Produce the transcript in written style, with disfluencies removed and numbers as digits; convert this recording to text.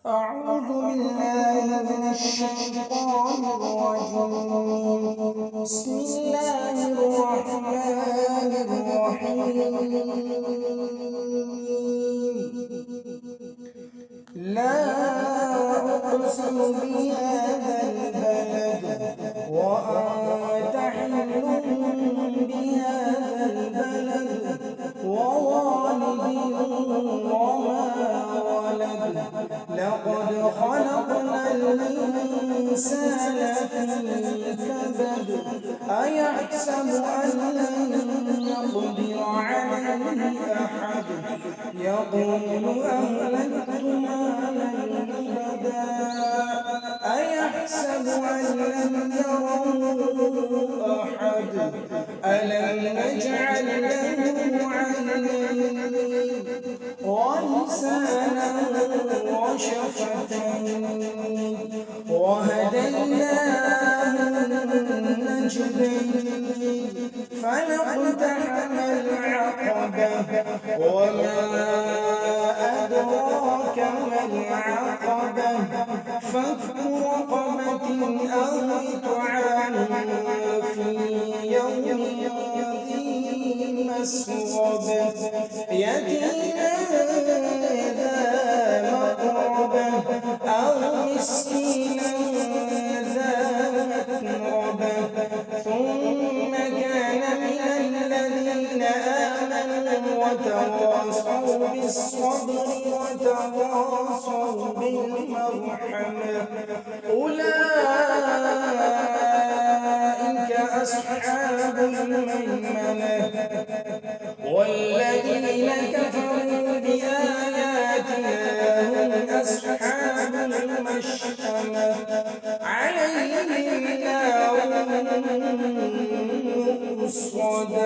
أعوذ بالله من الشيطان الرجيم. بسم الله الرحمن الرحيم. لا أقسم بهذا البلد وأنت حل بهذا البلد ووالد وما ولد لقد خلقنا الإنسان في كبد أيحسب أن لن يقدر عليه أحد يقول أهلكت مالا لبدا أيحسب أن لم يره أحد ألم نجعل له عينين ولسانا وشفتين وهديناه النجدين فلاقتحم العقبة وما أدراك ما العقبة فك رقبة أو إطعام في يوم ذي مسغبة يتيما ذا مقربة أو مسكينا ذا متربة ثم كان من الذين آمنوا وتواصوا بالصبر وتواصوا بالمرحمة أولئك أصحاب الميمنة والذين كفروا بآياتنا هم أصحاب المشأمة عليهم نار مؤصدة